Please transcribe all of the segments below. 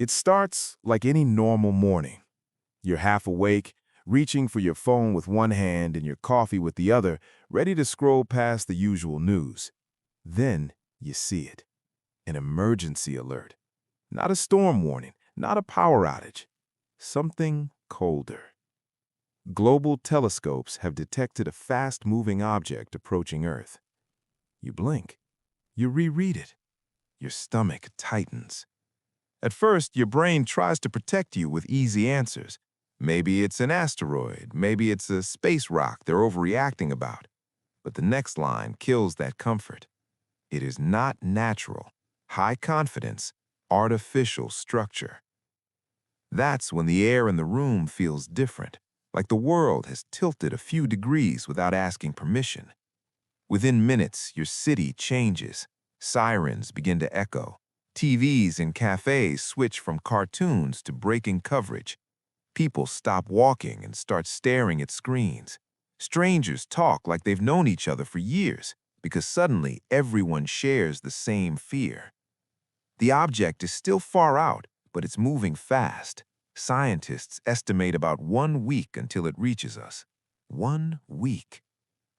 It starts like any normal morning. You're half awake, reaching for your phone with one hand and your coffee with the other, ready to scroll past the usual news. Then you see it. An emergency alert. Not a storm warning, not a power outage. Something colder. Global telescopes have detected a fast-moving object approaching Earth. You blink. You reread it. Your stomach tightens. At first, your brain tries to protect you with easy answers. Maybe it's an asteroid, maybe it's a space rock they're overreacting about. But the next line kills that comfort. It is not natural, high confidence, artificial structure. That's when the air in the room feels different, like the world has tilted a few degrees without asking permission. Within minutes, your city changes. Sirens begin to echo. TVs in cafes switch from cartoons to breaking coverage. People stop walking and start staring at screens. Strangers talk like they've known each other for years because suddenly everyone shares the same fear. The object is still far out, but it's moving fast. Scientists estimate about 1 week until it reaches us. 1 week.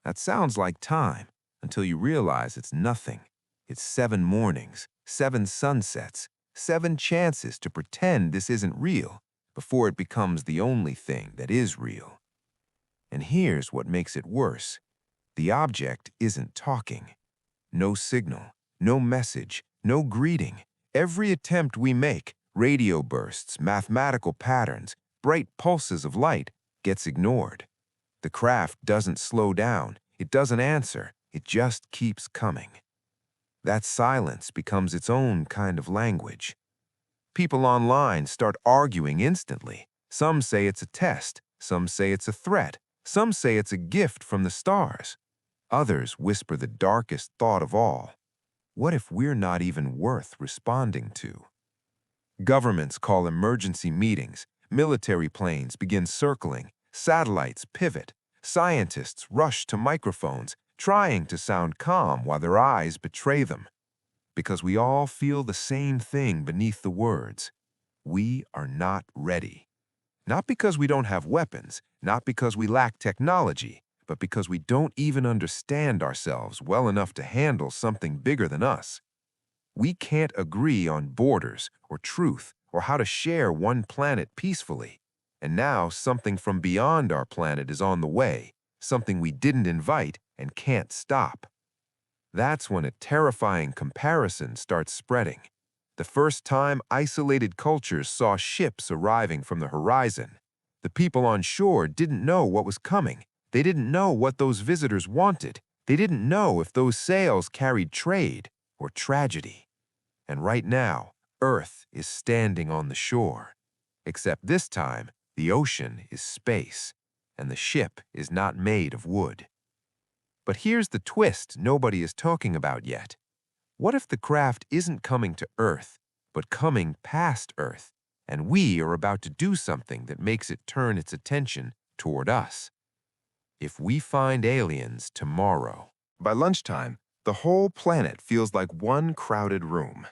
That sounds like time until you realize it's nothing. It's 7 mornings, 7 sunsets, 7 chances to pretend this isn't real before it becomes the only thing that is real. And here's what makes it worse. The object isn't talking. No signal, no message, no greeting. Every attempt we make, radio bursts, mathematical patterns, bright pulses of light, gets ignored. The craft doesn't slow down. It doesn't answer. It just keeps coming. That silence becomes its own kind of language. People online start arguing instantly. Some say it's a test. Some say it's a threat. Some say it's a gift from the stars. Others whisper the darkest thought of all. What if we're not even worth responding to? Governments call emergency meetings. Military planes begin circling. Satellites pivot. Scientists rush to microphones, trying to sound calm while their eyes betray them. Because we all feel the same thing beneath the words. We are not ready. Not because we don't have weapons, not because we lack technology, but because we don't even understand ourselves well enough to handle something bigger than us. We can't agree on borders or truth or how to share one planet peacefully. And now something from beyond our planet is on the way, something we didn't invite and can't stop. That's when a terrifying comparison starts spreading. The first time isolated cultures saw ships arriving from the horizon, the people on shore didn't know what was coming. They didn't know what those visitors wanted. They didn't know if those sails carried trade or tragedy. And right now, Earth is standing on the shore. Except this time, the ocean is space, and the ship is not made of wood. But here's the twist nobody is talking about yet. What if the craft isn't coming to Earth, but coming past Earth, and we are about to do something that makes it turn its attention toward us? If we find aliens tomorrow. By lunchtime, the whole planet feels like one crowded room.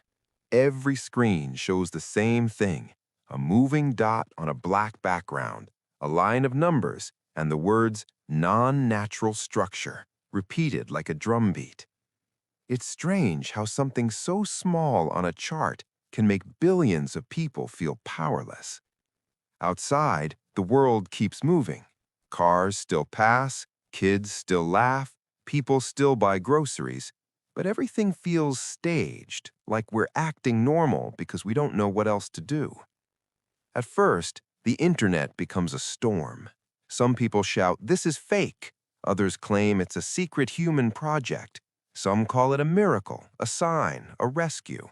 Every screen shows the same thing, a moving dot on a black background, a line of numbers, and the words non-natural structure, repeated like a drumbeat. It's strange how something so small on a chart can make billions of people feel powerless. Outside, the world keeps moving. Cars still pass, kids still laugh, people still buy groceries, but everything feels staged, like we're acting normal because we don't know what else to do. At first, the internet becomes a storm. Some people shout, "This is fake." Others claim it's a secret human project. Some call it a miracle, a sign, a rescue.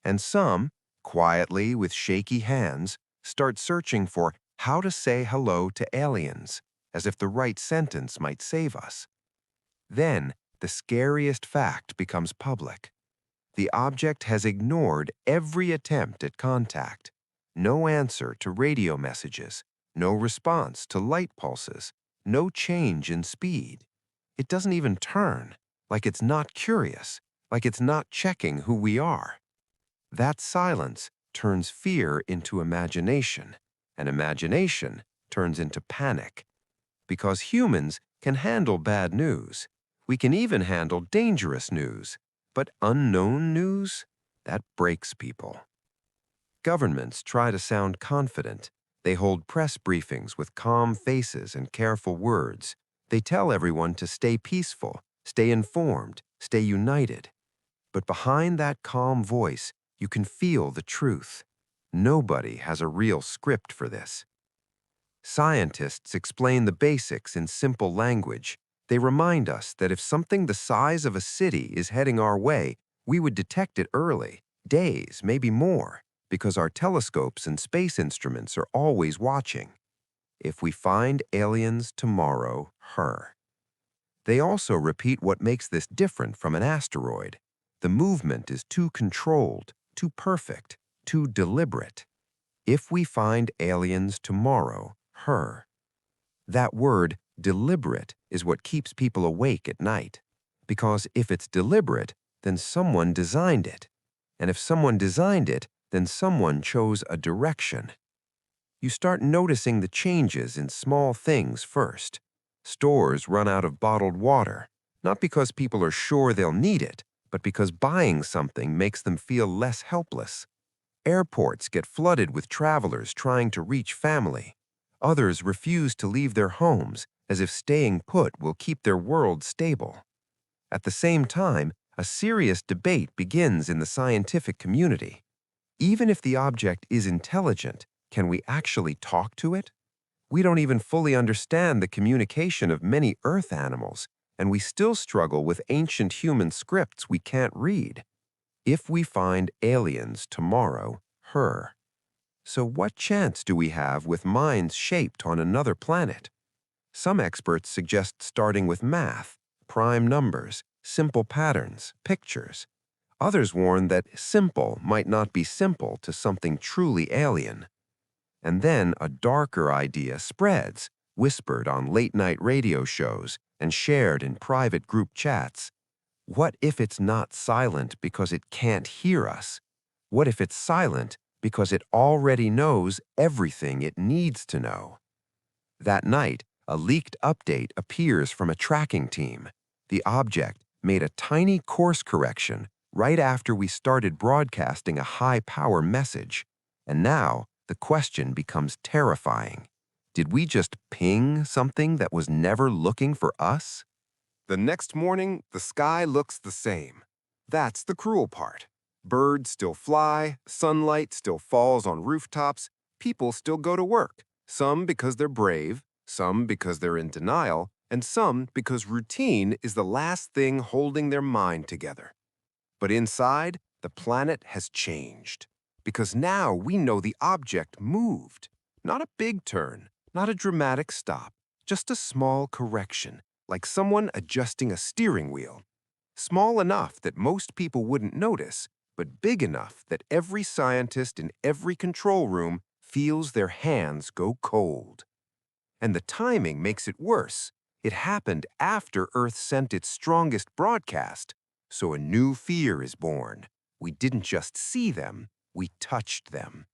And some, quietly with shaky hands, start searching for how to say hello to aliens, as if the right sentence might save us. Then, the scariest fact becomes public. The object has ignored every attempt at contact. No answer to radio messages, no response to light pulses, no change in speed. It doesn't even turn, like it's not curious, like it's not checking who we are. That silence turns fear into imagination, and imagination turns into panic. Because humans can handle bad news. We can even handle dangerous news. But unknown news? That breaks people. Governments try to sound confident. They hold press briefings with calm faces and careful words. They tell everyone to stay peaceful, stay informed, stay united. But behind that calm voice, you can feel the truth. Nobody has a real script for this. Scientists explain the basics in simple language. They remind us that if something the size of a city is heading our way, we would detect it early, days, maybe more, because our telescopes and space instruments are always watching. If we find aliens tomorrow, her. They also repeat what makes this different from an asteroid. The movement is too controlled, too perfect, too deliberate. If we find aliens tomorrow, her. That word, deliberate, is what keeps people awake at night. Because if it's deliberate, then someone designed it. And if someone designed it, then someone chose a direction. You start noticing the changes in small things first. Stores run out of bottled water, not because people are sure they'll need it, but because buying something makes them feel less helpless. Airports get flooded with travelers trying to reach family. Others refuse to leave their homes, as if staying put will keep their world stable. At the same time, a serious debate begins in the scientific community. Even if the object is intelligent, can we actually talk to it? We don't even fully understand the communication of many Earth animals, and we still struggle with ancient human scripts we can't read. If we find aliens tomorrow, her. So what chance do we have with minds shaped on another planet? Some experts suggest starting with math, prime numbers, simple patterns, pictures. Others warn that simple might not be simple to something truly alien. And then a darker idea spreads, whispered on late-night radio shows and shared in private group chats. What if it's not silent because it can't hear us? What if it's silent because it already knows everything it needs to know? That night, a leaked update appears from a tracking team. The object made a tiny course correction right after we started broadcasting a high-power message. And now, the question becomes terrifying. Did we just ping something that was never looking for us? The next morning, the sky looks the same. That's the cruel part. Birds still fly, sunlight still falls on rooftops, people still go to work, some because they're brave, some because they're in denial, and some because routine is the last thing holding their mind together. But inside, the planet has changed. Because now we know the object moved. Not a big turn, not a dramatic stop, just a small correction, like someone adjusting a steering wheel. Small enough that most people wouldn't notice, but big enough that every scientist in every control room feels their hands go cold. And the timing makes it worse. It happened after Earth sent its strongest broadcast, so a new fear is born. We didn't just see them, we touched them.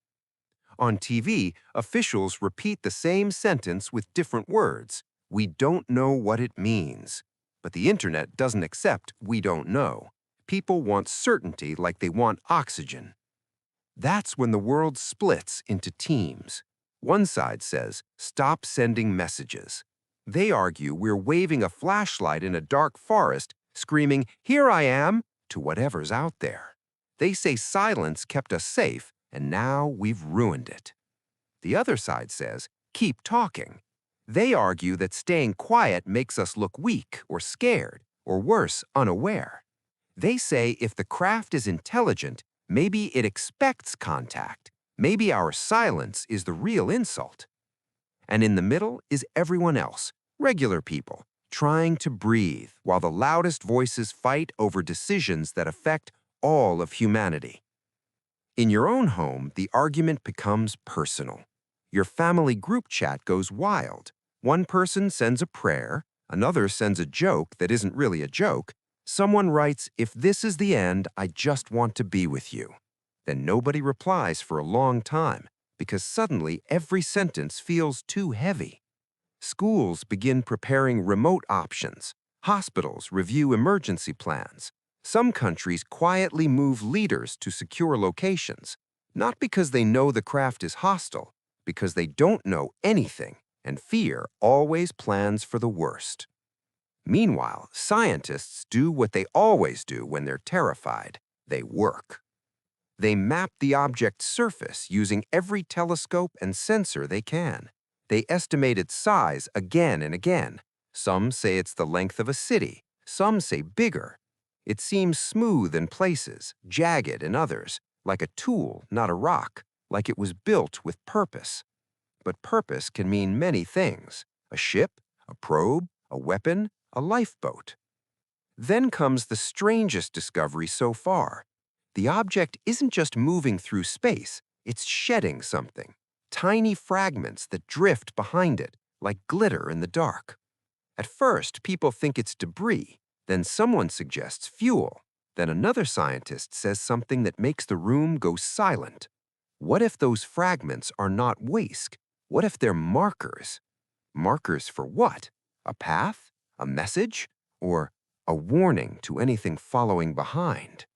On TV, officials repeat the same sentence with different words. We don't know what it means. But the internet doesn't accept we don't know. People want certainty like they want oxygen. That's when the world splits into teams. One side says, stop sending messages. They argue we're waving a flashlight in a dark forest, screaming, here I am, to whatever's out there. They say silence kept us safe, and now we've ruined it. The other side says, keep talking. They argue that staying quiet makes us look weak or scared, or worse, unaware. They say if the craft is intelligent, maybe it expects contact. Maybe our silence is the real insult. And in the middle is everyone else, regular people, trying to breathe while the loudest voices fight over decisions that affect all of humanity. In your own home, the argument becomes personal. Your family group chat goes wild. One person sends a prayer, another sends a joke that isn't really a joke. Someone writes, if this is the end, I just want to be with you. Then nobody replies for a long time because suddenly every sentence feels too heavy. Schools begin preparing remote options. Hospitals review emergency plans. Some countries quietly move leaders to secure locations, not because they know the craft is hostile, because they don't know anything, and fear always plans for the worst. Meanwhile, scientists do what they always do when they're terrified. They work. They map the object's surface using every telescope and sensor they can. They estimate its size again and again. Some say it's the length of a city. Some say bigger. It seems smooth in places, jagged in others, like a tool, not a rock, like it was built with purpose. But purpose can mean many things: a ship, a probe, a weapon, a lifeboat. Then comes the strangest discovery so far. The object isn't just moving through space, it's shedding something. Tiny fragments that drift behind it, like glitter in the dark. At first, people think it's debris. Then someone suggests fuel. Then another scientist says something that makes the room go silent. What if those fragments are not waste? What if they're markers? Markers for what? A path? A message? Or a warning to anything following behind?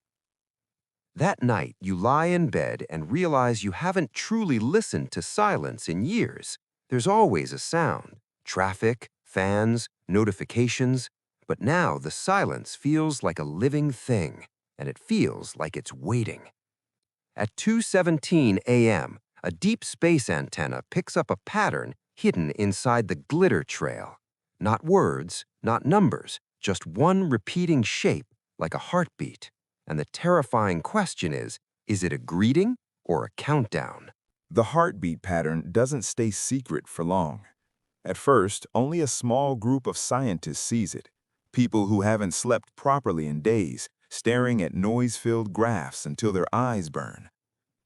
That night, you lie in bed and realize you haven't truly listened to silence in years. There's always a sound: traffic, fans, notifications. But now the silence feels like a living thing, and it feels like it's waiting. At 2:17 a.m., a deep space antenna picks up a pattern hidden inside the glitter trail. Not words, not numbers, just one repeating shape like a heartbeat. And the terrifying question is it a greeting or a countdown? The heartbeat pattern doesn't stay secret for long. At first, only a small group of scientists sees it. People who haven't slept properly in days, staring at noise-filled graphs until their eyes burn.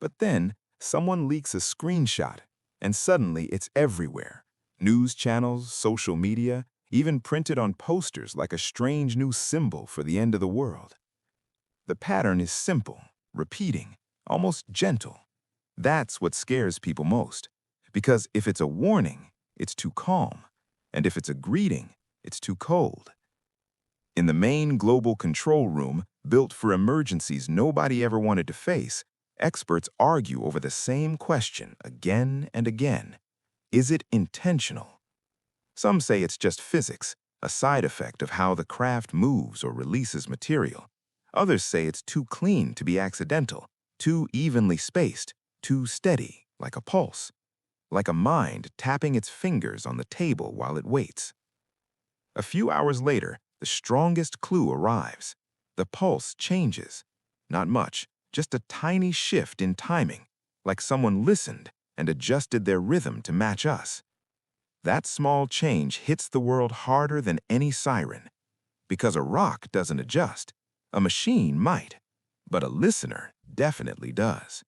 But then, someone leaks a screenshot, and suddenly it's everywhere. News channels, social media, even printed on posters like a strange new symbol for the end of the world. The pattern is simple, repeating, almost gentle. That's what scares people most. Because if it's a warning, it's too calm. And if it's a greeting, it's too cold. In the main global control room, built for emergencies nobody ever wanted to face, experts argue over the same question again and again. Is it intentional? Some say it's just physics, a side effect of how the craft moves or releases material. Others say it's too clean to be accidental, too evenly spaced, too steady, like a pulse, like a mind tapping its fingers on the table while it waits. A few hours later, the strongest clue arrives. The pulse changes. Not much, just a tiny shift in timing, like someone listened and adjusted their rhythm to match us. That small change hits the world harder than any siren. Because a rock doesn't adjust. A machine might, but a listener definitely does.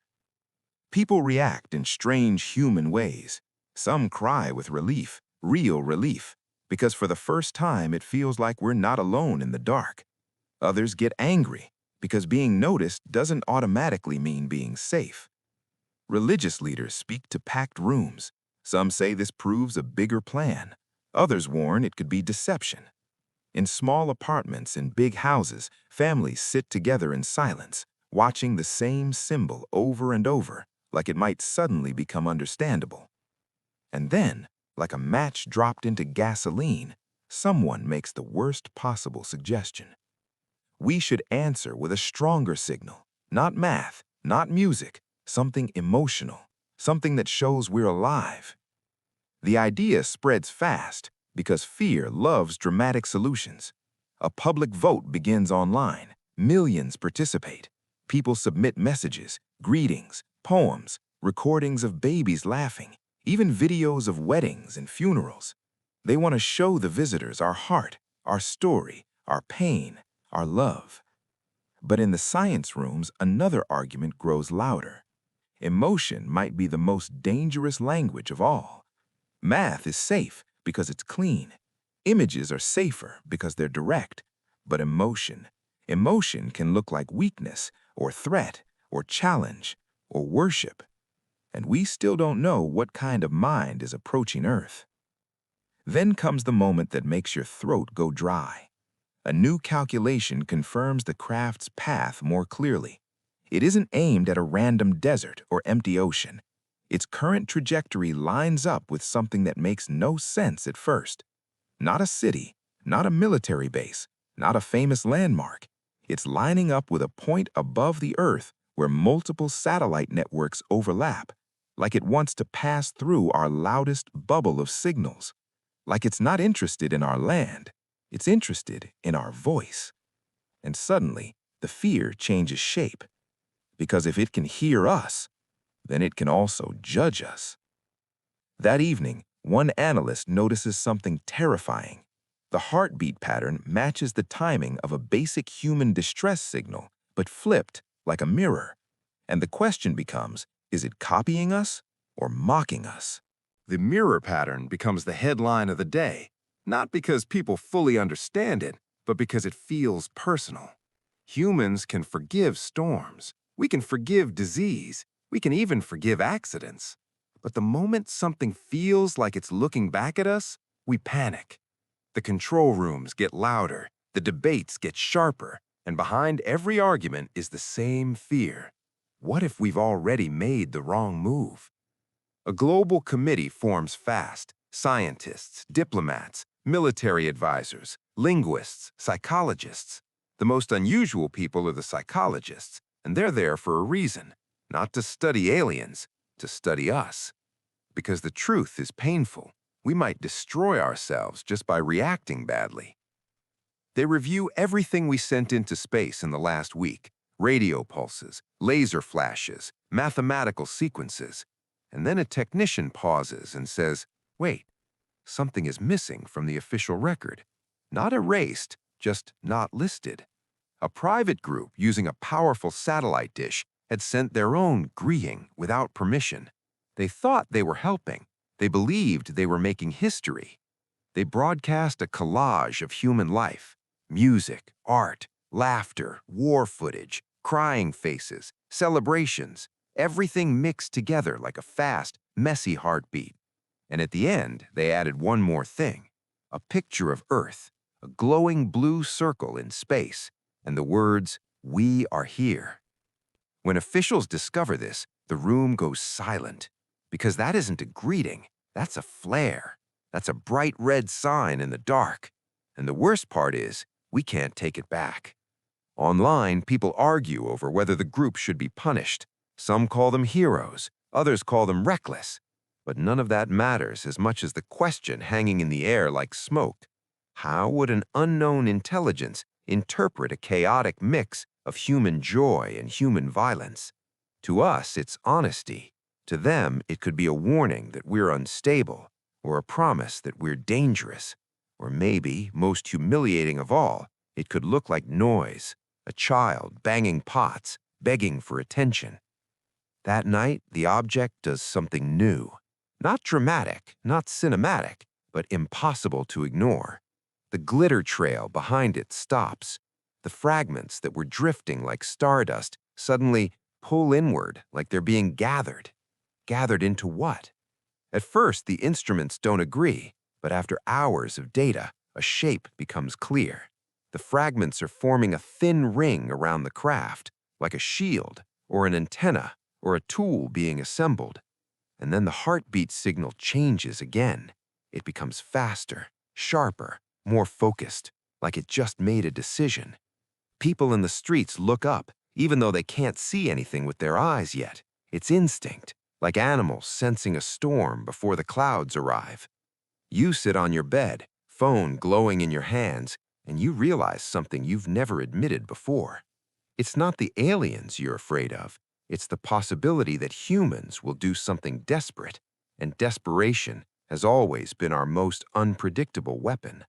People react in strange human ways. Some cry with relief, real relief, because for the first time it feels like we're not alone in the dark. Others get angry, because being noticed doesn't automatically mean being safe. Religious leaders speak to packed rooms. Some say this proves a bigger plan. Others warn it could be deception. In small apartments in big houses, families sit together in silence, watching the same symbol over and over, like it might suddenly become understandable. And then, like a match dropped into gasoline, someone makes the worst possible suggestion. We should answer with a stronger signal, not math, not music, something emotional, something that shows we're alive. The idea spreads fast because fear loves dramatic solutions. A public vote begins online. Millions participate. People submit messages, greetings, poems, recordings of babies laughing, even videos of weddings and funerals. They want to show the visitors our heart, our story, our pain, our love. But in the science rooms, another argument grows louder. Emotion might be the most dangerous language of all. Math is safe because it's clean. Images are safer because they're direct. But emotion can look like weakness or threat or challenge, or worship, and we still don't know what kind of mind is approaching Earth. Then comes the moment that makes your throat go dry. A new calculation confirms the craft's path more clearly. It isn't aimed at a random desert or empty ocean. Its current trajectory lines up with something that makes no sense at first. Not a city, not a military base, not a famous landmark. It's lining up with a point above the Earth where multiple satellite networks overlap, like it wants to pass through our loudest bubble of signals. Like it's not interested in our land, it's interested in our voice. And suddenly, the fear changes shape. Because if it can hear us, then it can also judge us. That evening, one analyst notices something terrifying. The heartbeat pattern matches the timing of a basic human distress signal, but flipped like a mirror. And the question becomes, is it copying us or mocking us? The mirror pattern becomes the headline of the day, not because people fully understand it, but because it feels personal. Humans can forgive storms. We can forgive disease. We can even forgive accidents. But the moment something feels like it's looking back at us, we panic. The control rooms get louder, the debates get sharper, and behind every argument is the same fear. What if we've already made the wrong move? A global committee forms fast. Scientists, diplomats, military advisors, linguists, psychologists. The most unusual people are the psychologists, and they're there for a reason, not to study aliens, to study us. Because the truth is painful. We might destroy ourselves just by reacting badly. They review everything we sent into space in the last week: radio pulses, laser flashes, mathematical sequences. And then a technician pauses and says, wait, something is missing from the official record. Not erased, just not listed. A private group using a powerful satellite dish had sent their own greeting without permission. They thought they were helping. They believed they were making history. They broadcast a collage of human life: music, art, laughter, war footage, crying faces, celebrations, everything mixed together like a fast, messy heartbeat. And at the end, they added one more thing: a picture of Earth, a glowing blue circle in space, and the words, "We are here." When officials discover this, the room goes silent. Because that isn't a greeting, that's a flare. That's a bright red sign in the dark. And the worst part is, we can't take it back. Online, people argue over whether the group should be punished. Some call them heroes, others call them reckless. But none of that matters as much as the question hanging in the air like smoke. How would an unknown intelligence interpret a chaotic mix of human joy and human violence? To us, it's honesty. To them, it could be a warning that we're unstable, or a promise that we're dangerous. Or maybe, most humiliating of all, it could look like noise, a child banging pots, begging for attention. That night, the object does something new. Not dramatic, not cinematic, but impossible to ignore. The glitter trail behind it stops. The fragments that were drifting like stardust suddenly pull inward like they're being gathered. Gathered into what? At first, the instruments don't agree, but after hours of data, a shape becomes clear. The fragments are forming a thin ring around the craft, like a shield, or an antenna, or a tool being assembled. And then the heartbeat signal changes again. It becomes faster, sharper, more focused, like it just made a decision. People in the streets look up, even though they can't see anything with their eyes yet. It's instinct, like animals sensing a storm before the clouds arrive. You sit on your bed, phone glowing in your hands, and you realize something you've never admitted before. It's not the aliens you're afraid of. It's the possibility that humans will do something desperate, and desperation has always been our most unpredictable weapon.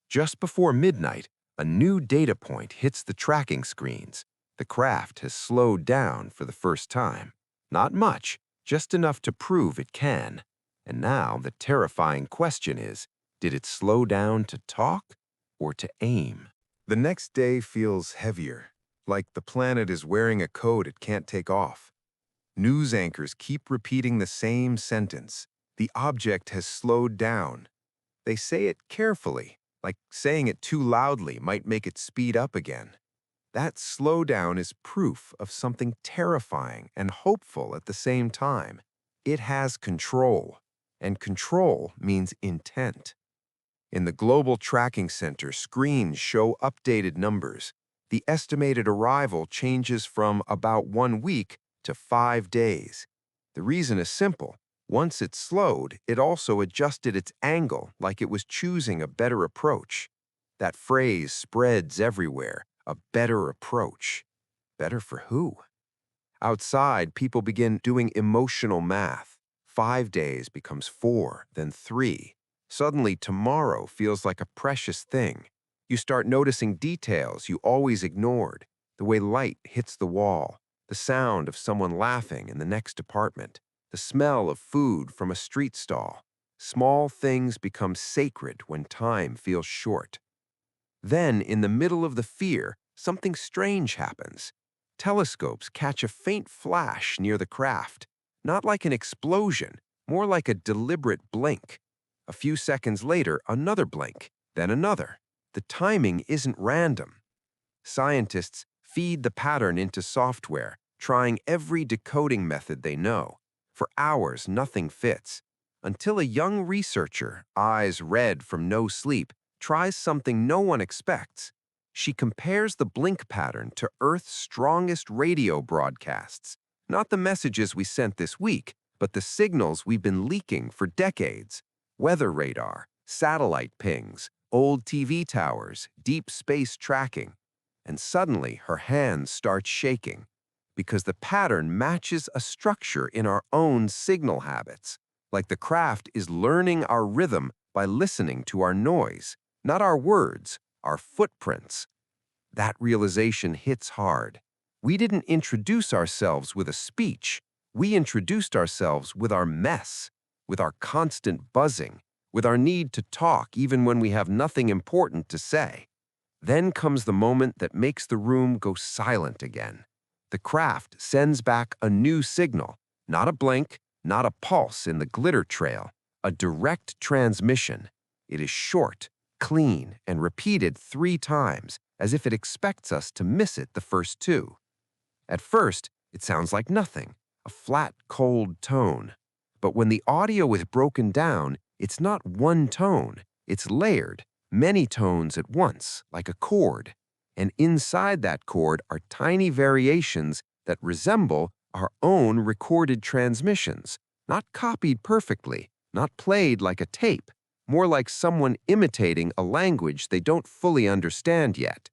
Just before midnight, a new data point hits the tracking screens. The craft has slowed down for the first time. Not much, just enough to prove it can. And now the terrifying question is, did it slow down to talk or to aim? The next day feels heavier. like the planet is wearing a coat it can't take off. News anchors keep repeating the same sentence. The object has slowed down. They say it carefully, like saying it too loudly might make it speed up again. That slowdown is proof of something terrifying and hopeful at the same time. It has control, and control means intent. In the Global Tracking Center, screens show updated numbers. The estimated arrival changes from about 1 week to 5 days. The reason is simple. Once it slowed, it also adjusted its angle like it was choosing a better approach. That phrase spreads everywhere, a better approach. Better for who? Outside, people begin doing emotional math. 5 days becomes 4, then 3. Suddenly, tomorrow feels like a precious thing. You start noticing details you always ignored, the way light hits the wall, the sound of someone laughing in the next apartment, the smell of food from a street stall. Small things become sacred when time feels short. Then, in the middle of the fear, something strange happens. Telescopes catch a faint flash near the craft, not like an explosion, more like a deliberate blink. A few seconds later, another blink, then another. The timing isn't random. Scientists feed the pattern into software, trying every decoding method they know. For hours, nothing fits. Until a young researcher, eyes red from no sleep, tries something no one expects. She compares the blink pattern to Earth's strongest radio broadcasts. Not the messages we sent this week, but the signals we've been leaking for decades. Weather radar, satellite pings, old TV towers, deep space tracking. And suddenly her hands start shaking because the pattern matches a structure in our own signal habits. Like the craft is learning our rhythm by listening to our noise, not our words, our footprints. That realization hits hard. We didn't introduce ourselves with a speech. We introduced ourselves with our mess, with our constant buzzing, with our need to talk even when we have nothing important to say. Then comes the moment that makes the room go silent again. The craft sends back a new signal, not a blink, not a pulse in the glitter trail, a direct transmission. It is short, clean, and repeated 3 times, as if it expects us to miss it the first 2. At first, it sounds like nothing, a flat, cold tone. But when the audio is broken down, it's not one tone, it's layered, many tones at once, like a chord. And inside that chord are tiny variations that resemble our own recorded transmissions, not copied perfectly, not played like a tape, more like someone imitating a language they don't fully understand yet.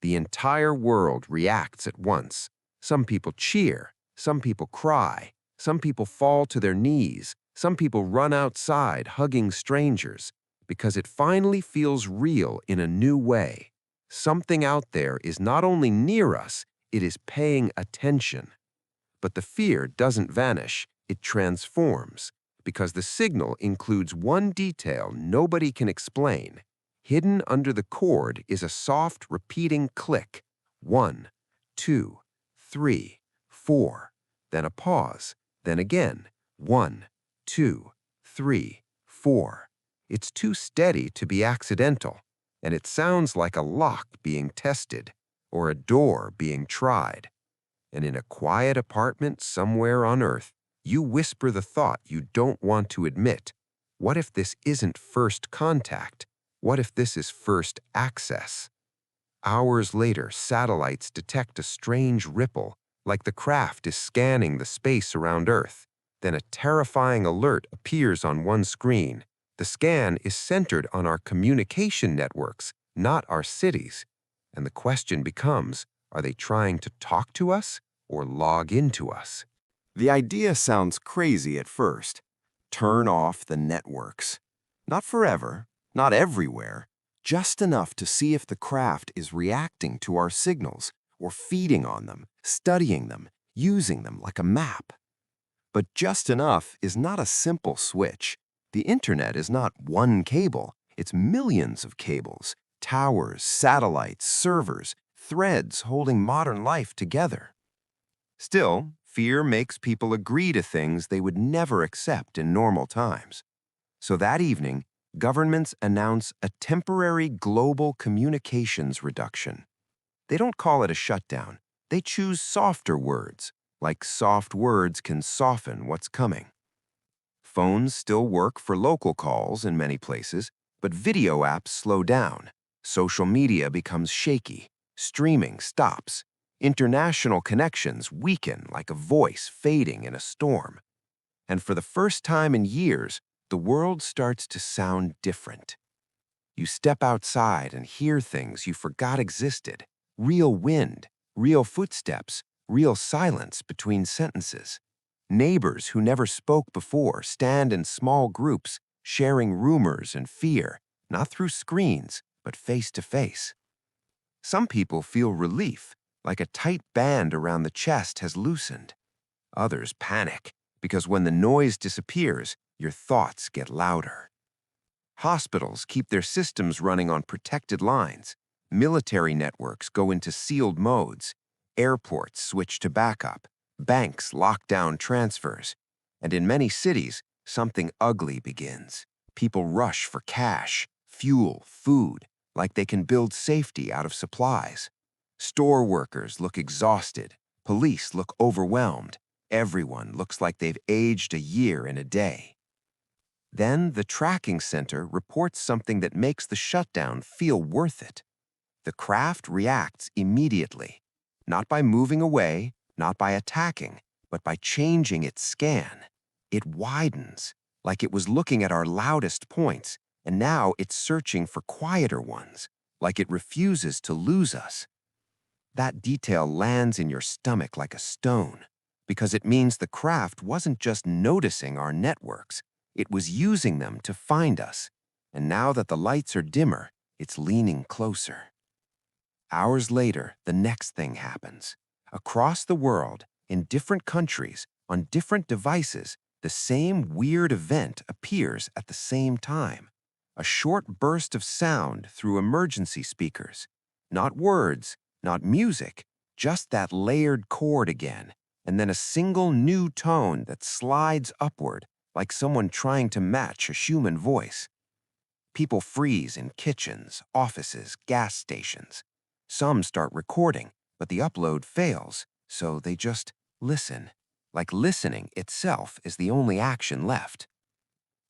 The entire world reacts at once. Some people cheer, some people cry, some people fall to their knees, some people run outside hugging strangers, because it finally feels real in a new way. Something out there is not only near us, it is paying attention. But the fear doesn't vanish, it transforms, because the signal includes one detail nobody can explain. Hidden under the chord is a soft, repeating click. 1, 2, 3, 4. Then a pause. Then again. 1, 2, 3, 4. It's too steady to be accidental, and it sounds like a lock being tested or a door being tried. And in a quiet apartment somewhere on Earth, you whisper the thought you don't want to admit. What if this isn't first contact? What if this is first access? Hours later, satellites detect a strange ripple, like the craft is scanning the space around Earth. Then a terrifying alert appears on one screen. The scan is centered on our communication networks, not our cities. And the question becomes, are they trying to talk to us or log into us? The idea sounds crazy at first. Turn off the networks. Not forever, not everywhere, just enough to see if the craft is reacting to our signals or feeding on them, studying them, using them like a map. But just enough is not a simple switch. The internet is not one cable, it's millions of cables, towers, satellites, servers, threads holding modern life together. Still, fear makes people agree to things they would never accept in normal times. So that evening, governments announce a temporary global communications reduction. They don't call it a shutdown. They choose softer words, like soft words can soften what's coming. Phones still work for local calls in many places, but video apps slow down. Social media becomes shaky. Streaming stops. International connections weaken like a voice fading in a storm. And for the first time in years, the world starts to sound different. You step outside and hear things you forgot existed. Real wind, real footsteps, real silence between sentences. Neighbors who never spoke before stand in small groups, sharing rumors and fear, not through screens, but face to face. Some people feel relief, like a tight band around the chest has loosened. Others panic, because when the noise disappears, your thoughts get louder. Hospitals keep their systems running on protected lines. Military networks go into sealed modes. Airports switch to backup. Banks lock down transfers. And in many cities, something ugly begins. People rush for cash, fuel, food, like they can build safety out of supplies. Store workers look exhausted. Police look overwhelmed. Everyone looks like they've aged a year in a day. Then the tracking center reports something that makes the shutdown feel worth it. The craft reacts immediately, not by moving away, not by attacking, but by changing its scan. It widens, like it was looking at our loudest points, and now it's searching for quieter ones, like it refuses to lose us. That detail lands in your stomach like a stone, because it means the craft wasn't just noticing our networks, it was using them to find us, and now that the lights are dimmer, it's leaning closer. Hours later, the next thing happens. Across the world, in different countries, on different devices, the same weird event appears at the same time. A short burst of sound through emergency speakers. Not words, not music, just that layered chord again, and then a single new tone that slides upward, like someone trying to match a human voice. People freeze in kitchens, offices, gas stations. Some start recording, but the upload fails, so they just listen, like listening itself is the only action left.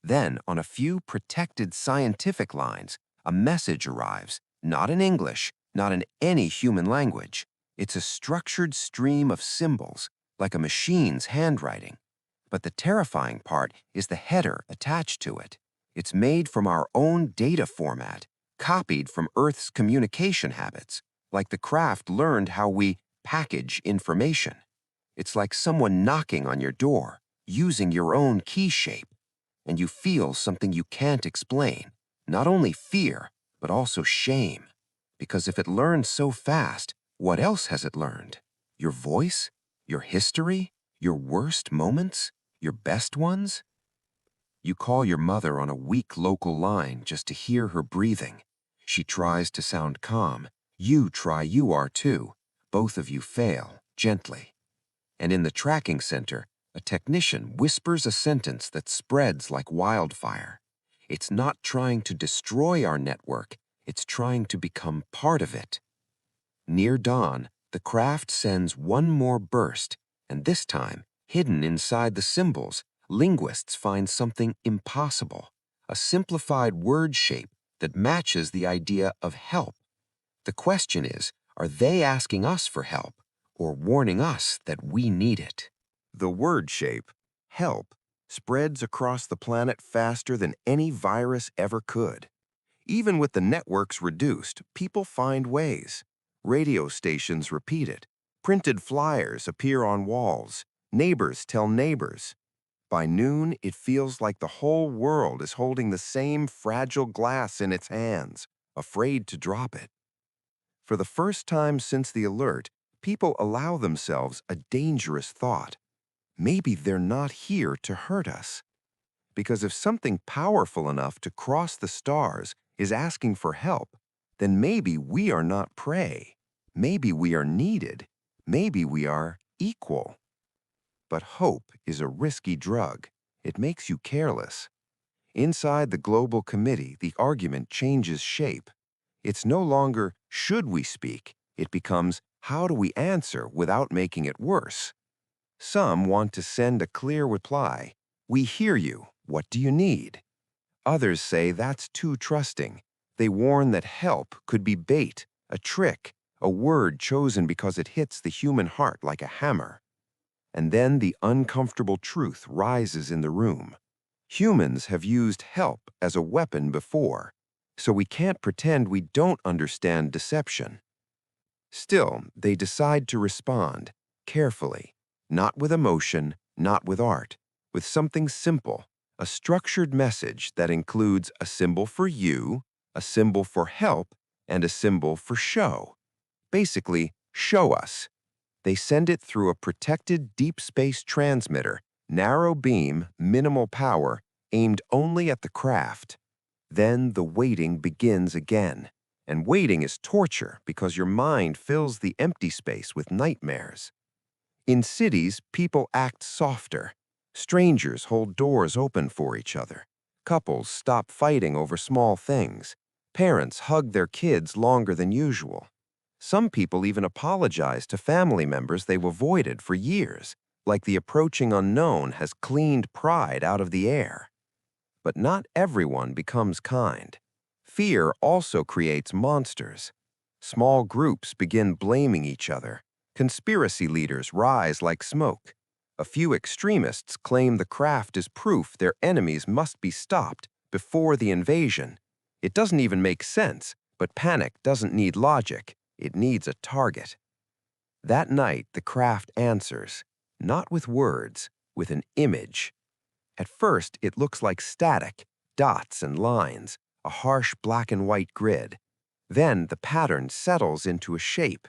Then, on a few protected scientific lines, a message arrives, not in English, not in any human language. It's a structured stream of symbols, like a machine's handwriting. But the terrifying part is the header attached to it. It's made from our own data format, copied from Earth's communication habits, like the craft learned how we package information. It's like someone knocking on your door, using your own key shape. And you feel something you can't explain, not only fear, but also shame. Because if it learns so fast, what else has it learned? Your voice? Your history? Your worst moments? Your best ones? You call your mother on a weak local line just to hear her breathing. She tries to sound calm. You try, you are too. Both of you fail, gently. And in the tracking center, a technician whispers a sentence that spreads like wildfire. It's not trying to destroy our network, it's trying to become part of it. Near dawn, the craft sends one more burst, and this time, hidden inside the symbols, linguists find something impossible, a simplified word shape that matches the idea of help. The question is, are they asking us for help, or warning us that we need it? The word shape, help, spreads across the planet faster than any virus ever could. Even with the networks reduced, people find ways. Radio stations repeat it. Printed flyers appear on walls. Neighbors tell neighbors. By noon, it feels like the whole world is holding the same fragile glass in its hands, afraid to drop it. For the first time since the alert, people allow themselves a dangerous thought. Maybe they're not here to hurt us. Because if something powerful enough to cross the stars is asking for help, then maybe we are not prey. Maybe we are needed. Maybe we are equal. But hope is a risky drug. It makes you careless. Inside the global committee, the argument changes shape. It's no longer, should we speak? It becomes, how do we answer without making it worse? Some want to send a clear reply. We hear you. What do you need? Others say that's too trusting. They warn that help could be bait, a trick, a word chosen because it hits the human heart like a hammer. And then the uncomfortable truth rises in the room. Humans have used help as a weapon before, so we can't pretend we don't understand deception. Still, they decide to respond, carefully, not with emotion, not with art, with something simple, a structured message that includes a symbol for you, a symbol for help, and a symbol for show. Basically, show us. They send it through a protected deep space transmitter, narrow beam, minimal power, aimed only at the craft. Then the waiting begins again. And waiting is torture because your mind fills the empty space with nightmares. In cities, people act softer. Strangers hold doors open for each other. Couples stop fighting over small things. Parents hug their kids longer than usual. Some people even apologize to family members they've avoided for years, like the approaching unknown has cleaned pride out of the air. But not everyone becomes kind. Fear also creates monsters. Small groups begin blaming each other. Conspiracy leaders rise like smoke. A few extremists claim the craft is proof their enemies must be stopped before the invasion. It doesn't even make sense, but panic doesn't need logic. It needs a target. That night, the craft answers, not with words, with an image. At first, it looks like static, dots and lines, a harsh black and white grid. Then the pattern settles into a shape.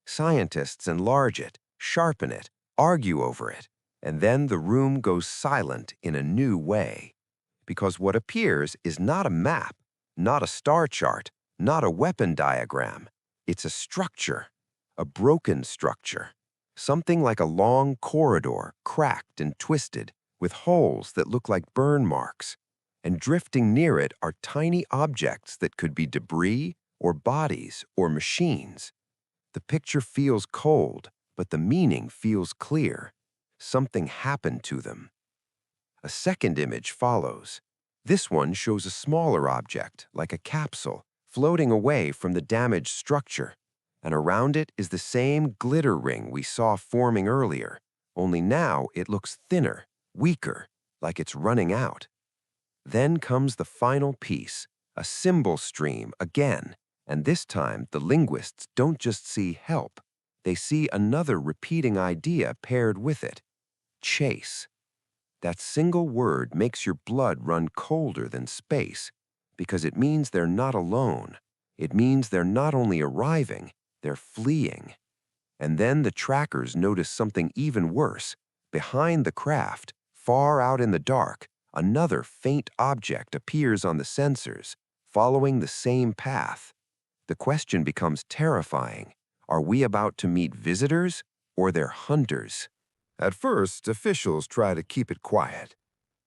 Scientists enlarge it, sharpen it, argue over it, and then the room goes silent in a new way. Because what appears is not a map, not a star chart, not a weapon diagram. It's a structure, a broken structure. Something like a long corridor, cracked and twisted, with holes that look like burn marks. And drifting near it are tiny objects that could be debris or bodies or machines. The picture feels cold, but the meaning feels clear. Something happened to them. A second image follows. This one shows a smaller object, like a capsule, floating away from the damaged structure. And around it is the same glitter ring we saw forming earlier, only now it looks thinner, weaker, like it's running out. Then comes the final piece, a symbol stream again, and this time the linguists don't just see help. They see another repeating idea paired with it, chase. That single word makes your blood run colder than space, because it means they're not alone. It means they're not only arriving, they're fleeing. And then the trackers notice something even worse. Behind the craft, far out in the dark, another faint object appears on the sensors, following the same path. The question becomes terrifying. Are we about to meet visitors or their hunters? At first, officials try to keep it quiet.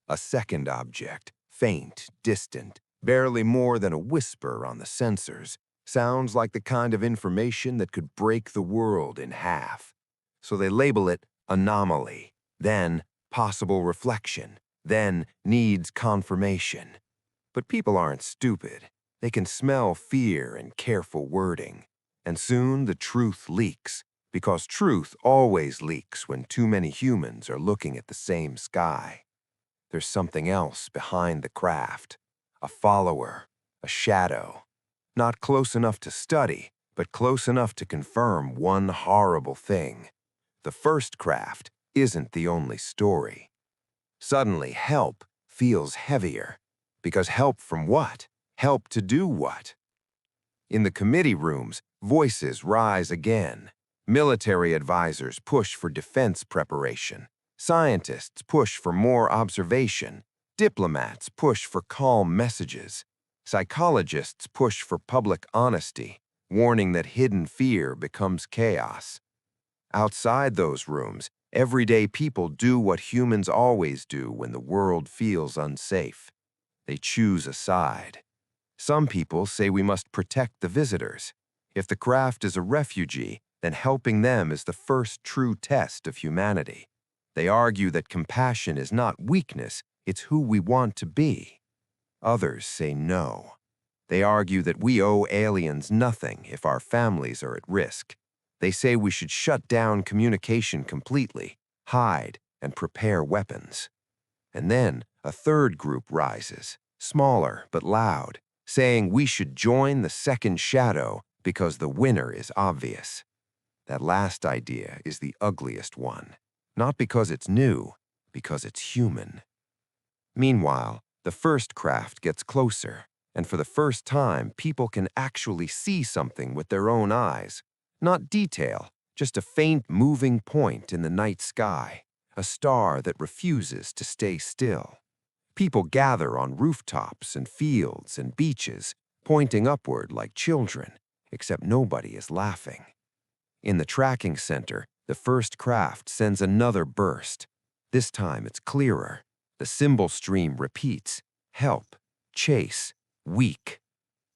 A second object, faint, distant, barely more than a whisper on the sensors, sounds like the kind of information that could break the world in half. So they label it anomaly, then possible reflection, then needs confirmation. But people aren't stupid. They can smell fear in careful wording. And soon the truth leaks, because truth always leaks when too many humans are looking at the same sky. There's something else behind the craft, a follower, a shadow. Not close enough to study, but close enough to confirm one horrible thing. The first craft isn't the only story. Suddenly, help feels heavier. Because help from what? Help to do what? In the committee rooms, voices rise again. Military advisors push for defense preparation. Scientists push for more observation. Diplomats push for calm messages. Psychologists push for public honesty. warning that hidden fear becomes chaos. Outside those rooms, everyday people do what humans always do when the world feels unsafe. They choose a side. Some people say we must protect the visitors. If the craft is a refugee, then helping them is the first true test of humanity. They argue that compassion is not weakness, it's who we want to be. Others say no. They argue that we owe aliens nothing if our families are at risk. They say we should shut down communication completely, hide, and prepare weapons. And then a third group rises, smaller but loud, saying we should join the second shadow because the winner is obvious. That last idea is the ugliest one, not because it's new, because it's human. Meanwhile, the first craft gets closer, and for the first time, people can actually see something with their own eyes. Not detail, just a faint moving point in the night sky, a star that refuses to stay still. People gather on rooftops and fields and beaches, pointing upward like children, except nobody is laughing. In the tracking center, the first craft sends another burst. This time it's clearer. The symbol stream repeats: help, chase, weak.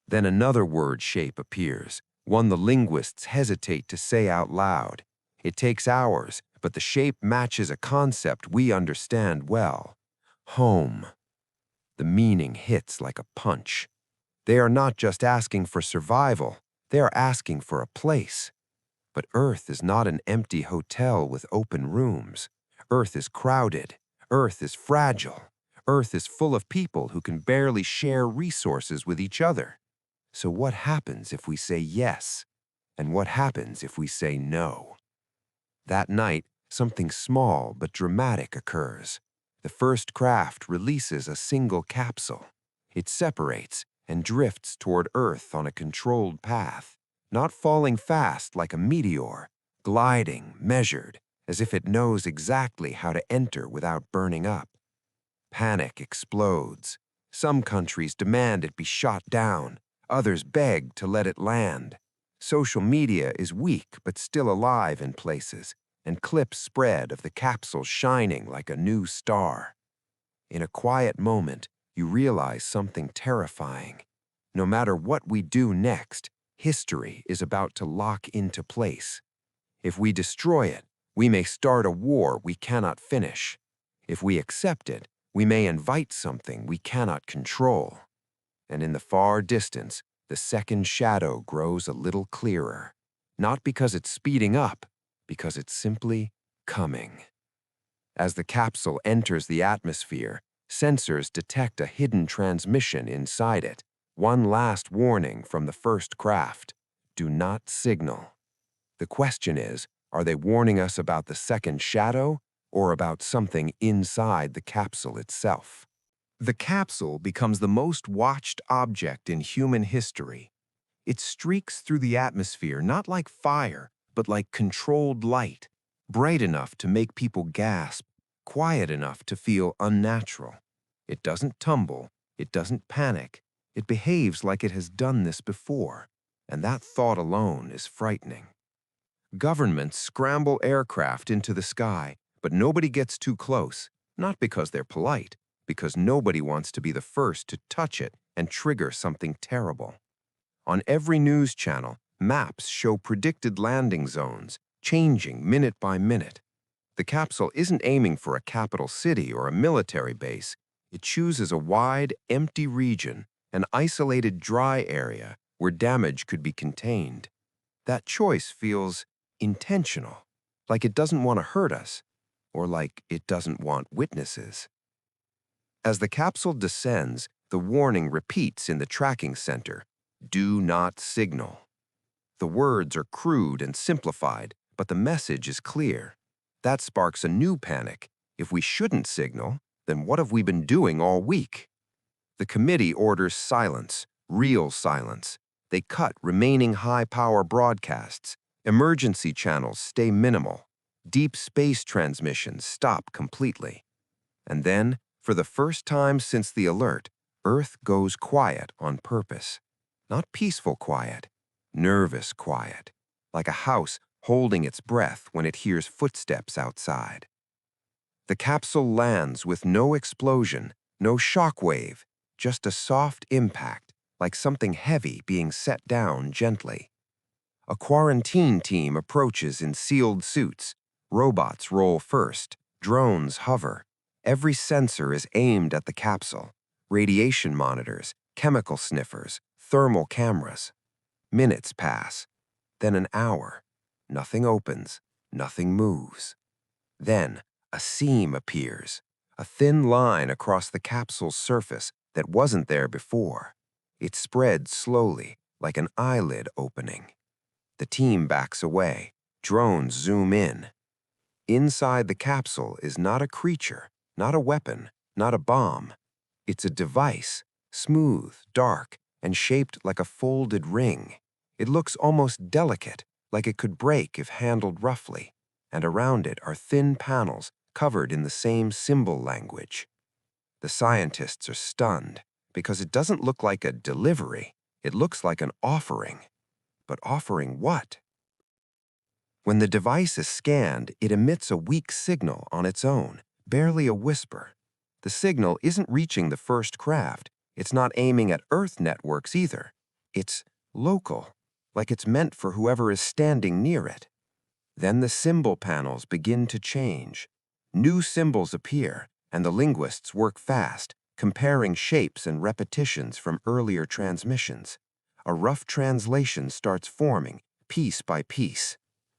Then another word shape appears, one the linguists hesitate to say out loud. It takes hours, but the shape matches a concept we understand well: home. The meaning hits like a punch. They are not just asking for survival, they are asking for a place. But Earth is not an empty hotel with open rooms. Earth is crowded. Earth is fragile. Earth is full of people who can barely share resources with each other. So what happens if we say yes? And what happens if we say no? That night, something small but dramatic occurs. The first craft releases a single capsule. It separates and drifts toward Earth on a controlled path, not falling fast like a meteor, gliding, measured, as if it knows exactly how to enter without burning up. Panic explodes. Some countries demand it be shot down. Others beg to let it land. Social media is weak but still alive in places, and clips spread of the capsule shining like a new star. In a quiet moment, you realize something terrifying. No matter what we do next, history is about to lock into place. If we destroy it, we may start a war we cannot finish. If we accept it, we may invite something we cannot control. And in the far distance, the second shadow grows a little clearer. Not because it's speeding up, because it's simply coming. As the capsule enters the atmosphere, sensors detect a hidden transmission inside it. One last warning from the first craft: do not signal. The question is, are they warning us about the second shadow or about something inside the capsule itself? The capsule becomes the most watched object in human history. It streaks through the atmosphere not like fire, but like controlled light, bright enough to make people gasp, quiet enough to feel unnatural. It doesn't tumble, it doesn't panic, it behaves like it has done this before, and that thought alone is frightening. Governments scramble aircraft into the sky, but nobody gets too close, not because they're polite, because nobody wants to be the first to touch it and trigger something terrible. On every news channel, maps show predicted landing zones, changing minute by minute. The capsule isn't aiming for a capital city or a military base. It chooses a wide, empty region, an isolated dry area where damage could be contained. That choice feels intentional, like it doesn't want to hurt us, or like it doesn't want witnesses. As the capsule descends, the warning repeats in the tracking center: do not signal. The words are crude and simplified, but the message is clear. That sparks a new panic. If we shouldn't signal, then what have we been doing all week? The committee orders silence, real silence. They cut remaining high-power broadcasts. Emergency channels stay minimal. Deep space transmissions stop completely. And then, for the first time since the alert, Earth goes quiet on purpose. Not peaceful quiet, nervous quiet, like a house holding its breath when it hears footsteps outside. The capsule lands with no explosion, no shockwave, just a soft impact, like something heavy being set down gently. A quarantine team approaches in sealed suits. Robots roll first, drones hover. Every sensor is aimed at the capsule. Radiation monitors, chemical sniffers, thermal cameras. Minutes pass, then an hour. Nothing opens, nothing moves. Then a seam appears, a thin line across the capsule's surface that wasn't there before. It spreads slowly, like an eyelid opening. The team backs away. Drones zoom in. Inside the capsule is not a creature, not a weapon, not a bomb. It's a device, smooth, dark, and shaped like a folded ring. It looks almost delicate, like it could break if handled roughly, and around it are thin panels covered in the same symbol language. The scientists are stunned because it doesn't look like a delivery, it looks like an offering. But offering what? When the device is scanned, it emits a weak signal on its own, barely a whisper. The signal isn't reaching the first craft. It's not aiming at Earth networks either. It's local, like it's meant for whoever is standing near it. Then the symbol panels begin to change. New symbols appear, and the linguists work fast, comparing shapes and repetitions from earlier transmissions. A rough translation starts forming, piece by piece.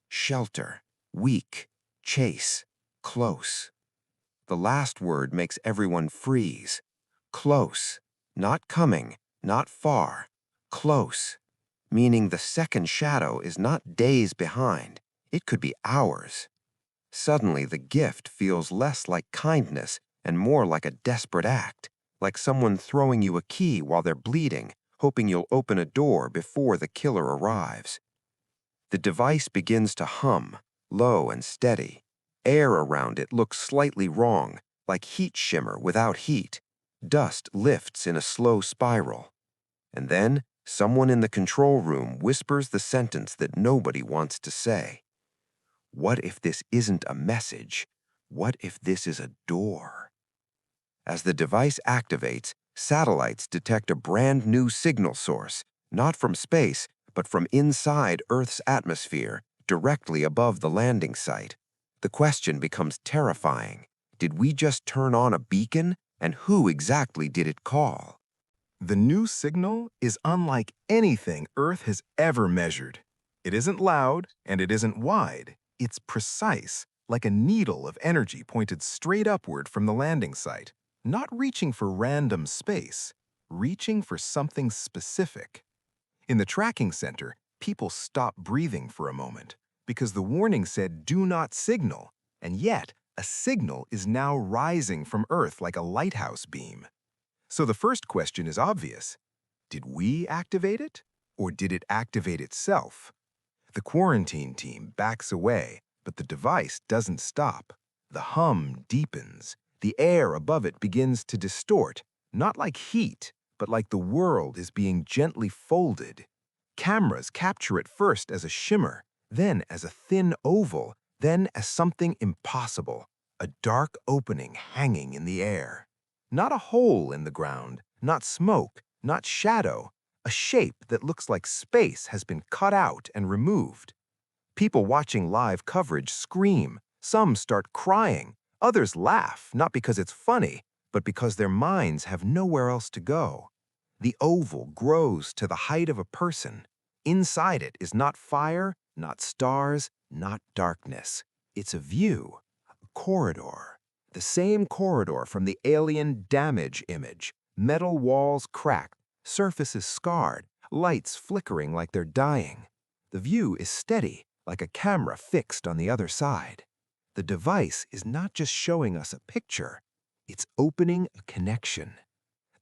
Shelter, weak, chase, close. The last word makes everyone freeze. Close, not coming, not far, close, meaning the second shadow is not days behind, it could be hours. Suddenly, the gift feels less like kindness and more like a desperate act, like someone throwing you a key while they're bleeding, hoping you'll open a door before the killer arrives. The device begins to hum, low and steady. Air around it looks slightly wrong, like heat shimmer without heat. Dust lifts in a slow spiral. And then, someone in the control room whispers the sentence that nobody wants to say. What if this isn't a message? What if this is a door? As the device activates, satellites detect a brand new signal source, not from space, but from inside Earth's atmosphere, directly above the landing site. The question becomes terrifying. Did we just turn on a beacon, and who exactly did it call? The new signal is unlike anything Earth has ever measured. It isn't loud, and it isn't wide. It's precise, like a needle of energy pointed straight upward from the landing site, not reaching for random space, reaching for something specific. In the tracking center, people stop breathing for a moment because the warning said do not signal, and yet a signal is now rising from Earth like a lighthouse beam. So the first question is obvious. Did we activate it, or did it activate itself? The quarantine team backs away, but the device doesn't stop. The hum deepens. The air above it begins to distort, not like heat, but like the world is being gently folded. Cameras capture it first as a shimmer, then as a thin oval, then as something impossible, a dark opening hanging in the air. Not a hole in the ground, not smoke, not shadow, a shape that looks like space has been cut out and removed. People watching live coverage scream. Some start crying. Others laugh, not because it's funny, but because their minds have nowhere else to go. The oval grows to the height of a person. Inside it is not fire, not stars, not darkness. It's a view, a corridor. The same corridor from the alien damage image. Metal walls cracked, surfaces scarred, lights flickering like they're dying. The view is steady, like a camera fixed on the other side. The device is not just showing us a picture, it's opening a connection.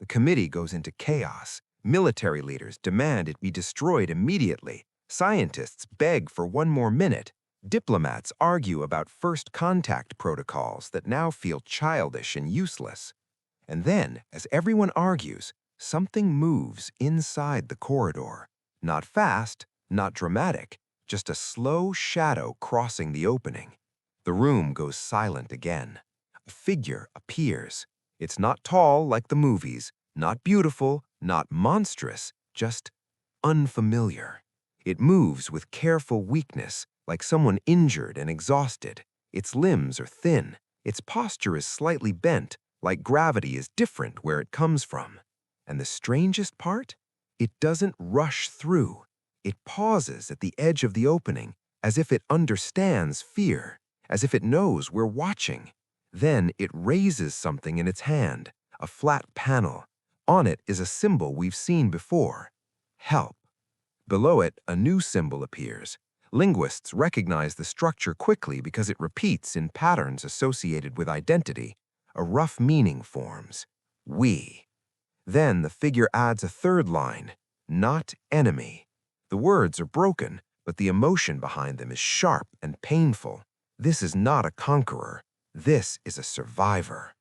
The committee goes into chaos. Military leaders demand it be destroyed immediately. Scientists beg for one more minute. Diplomats argue about first contact protocols that now feel childish and useless. And then, as everyone argues, something moves inside the corridor. Not fast, Not dramatic, just a slow shadow crossing the opening. The room goes silent again. A figure appears. It's not tall like the movies, not beautiful, not monstrous, just unfamiliar. It moves with careful weakness, like someone injured and exhausted. Its limbs are thin. Its posture is slightly bent, like gravity is different where it comes from. And the strangest part? It doesn't rush through. It pauses at the edge of the opening, as if it understands fear, as if it knows we're watching. Then it raises something in its hand, a flat panel. On it is a symbol we've seen before: help. Below it, a new symbol appears. Linguists recognize the structure quickly because it repeats in patterns associated with identity. A rough meaning forms: we. Then the figure adds a third line: not enemy. The words are broken, but the emotion behind them is sharp and painful. This is not a conqueror. This is a survivor.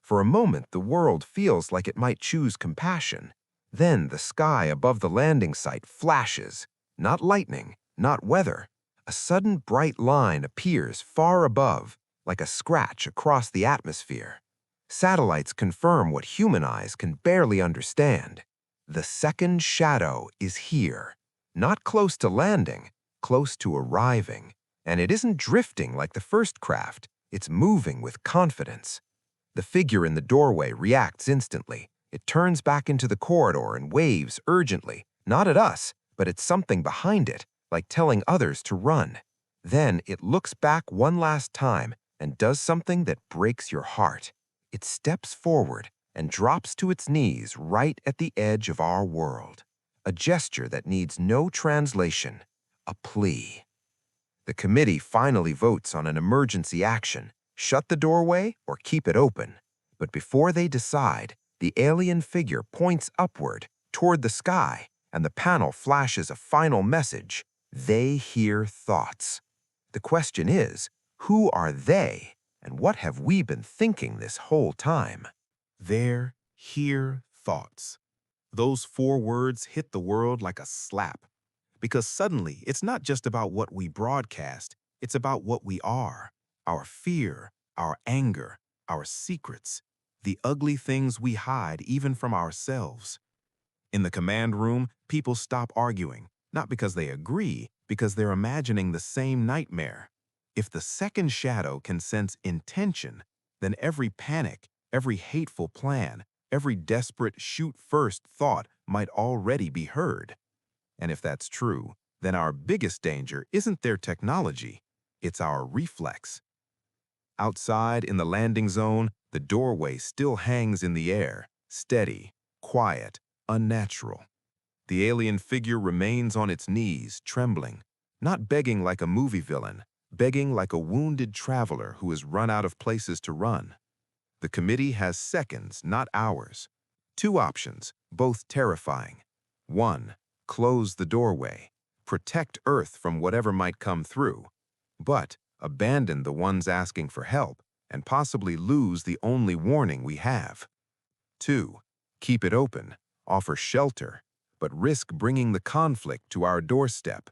For a moment, the world feels like it might choose compassion. Then the sky above the landing site flashes. Not lightning, not weather. A sudden bright line appears far above, like a scratch across the atmosphere. Satellites confirm what human eyes can barely understand. The second shadow is here. Not close to landing, close to arriving. And it isn't drifting like the first craft. It's moving with confidence. The figure in the doorway reacts instantly. It turns back into the corridor and waves urgently, not at us, but at something behind it, like telling others to run. Then it looks back one last time and does something that breaks your heart. It steps forward and drops to its knees right at the edge of our world. A gesture that needs no translation, a plea. The committee finally votes on an emergency action: shut the doorway or keep it open. But before they decide, the alien figure points upward, toward the sky, and the panel flashes a final message: they hear thoughts. The question is, who are they, and what have we been thinking this whole time? There, hear, thoughts. Those 4 words hit the world like a slap. Because suddenly, it's not just about what we broadcast, it's about what we are. Our fear, our anger, our secrets, the ugly things we hide even from ourselves. In the command room, people stop arguing, not because they agree, because they're imagining the same nightmare. If the second shadow can sense intention, then every panic, every hateful plan, every desperate shoot-first thought might already be heard. And if that's true, then our biggest danger isn't their technology, it's our reflex. Outside in the landing zone, the doorway still hangs in the air, steady, quiet, unnatural. The alien figure remains on its knees, trembling, not begging like a movie villain, begging like a wounded traveler who has run out of places to run. The committee has seconds, not hours. 2 options, both terrifying. 1. Close the doorway. Protect Earth from whatever might come through. But abandon the ones asking for help and possibly lose the only warning we have. 2. Keep it open, offer shelter, but risk bringing the conflict to our doorstep.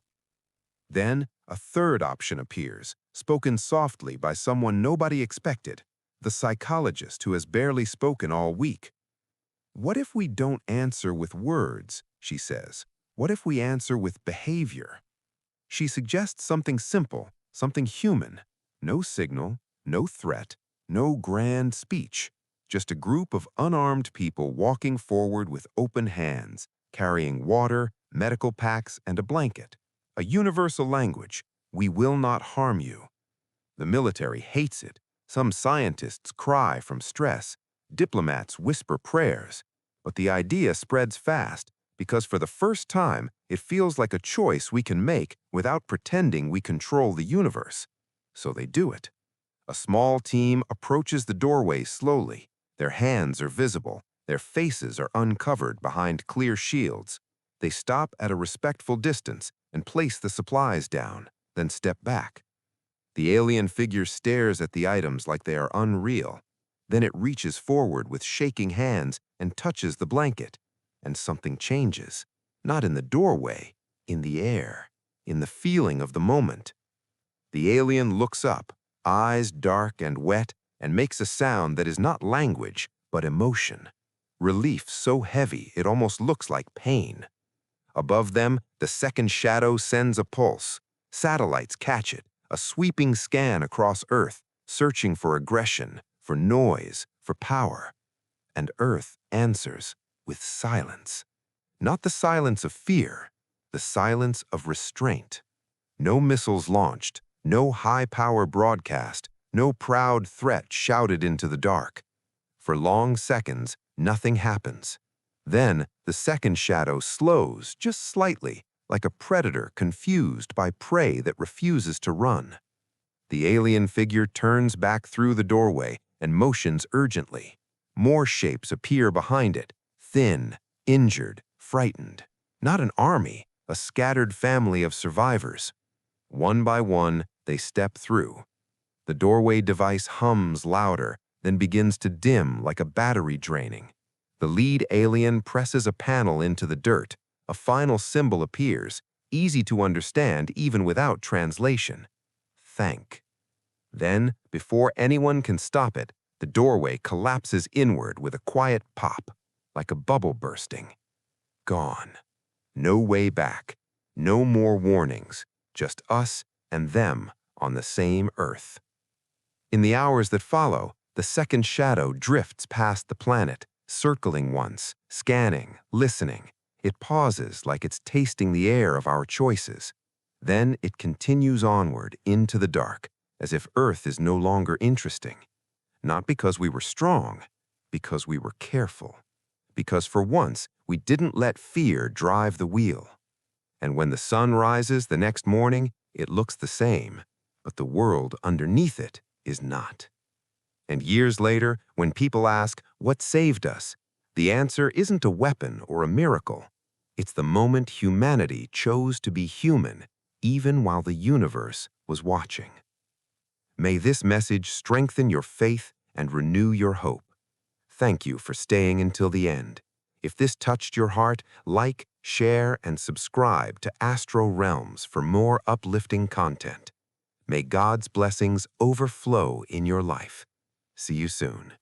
Then a third option appears, spoken softly by someone nobody expected, the psychologist who has barely spoken all week. What if we don't answer with words, she says. What if we answer with behavior? She suggests something simple, something human. No signal, no threat, no grand speech. Just a group of unarmed people walking forward with open hands, carrying water, medical packs, and a blanket. A universal language: we will not harm you. The military hates it. Some scientists cry from stress. Diplomats whisper prayers. But the idea spreads fast because for the first time, it feels like a choice we can make without pretending we control the universe. So they do it. A small team approaches the doorway slowly. Their hands are visible. Their faces are uncovered behind clear shields. They stop at a respectful distance and place the supplies down, then step back. The alien figure stares at the items like they are unreal. Then it reaches forward with shaking hands and touches the blanket. And something changes. Not in the doorway, in the air, in the feeling of the moment. The alien looks up, eyes dark and wet, and makes a sound that is not language, but emotion. Relief so heavy it almost looks like pain. Above them, the second shadow sends a pulse. Satellites catch it, a sweeping scan across Earth, searching for aggression, for noise, for power. And Earth answers with silence. Not the silence of fear, the silence of restraint. No missiles launched, no high-power broadcast, no proud threat shouted into the dark. For long seconds, nothing happens. Then, the second shadow slows just slightly, like a predator confused by prey that refuses to run. The alien figure turns back through the doorway and motions urgently. More shapes appear behind it, thin, injured, frightened. Not an army, a scattered family of survivors. One by one, they step through. The doorway device hums louder, then begins to dim like a battery draining. The lead alien presses a panel into the dirt. A final symbol appears, easy to understand even without translation. Thank. Then, before anyone can stop it, the doorway collapses inward with a quiet pop, like a bubble bursting. Gone. No way back. No more warnings. Just us and them on the same Earth. In the hours that follow, the second shadow drifts past the planet, circling once, scanning, listening. It pauses like it's tasting the air of our choices. Then it continues onward into the dark, as if Earth is no longer interesting. Not because we were strong, because we were careful. Because for once, we didn't let fear drive the wheel. And when the sun rises the next morning, it looks the same, but the world underneath it is not. And years later, when people ask, what saved us? The answer isn't a weapon or a miracle. It's the moment humanity chose to be human, even while the universe was watching. May this message strengthen your faith and renew your hope. Thank you for staying until the end. If this touched your heart, like, share, and subscribe to Astro Realms for more uplifting content. May God's blessings overflow in your life. See you soon.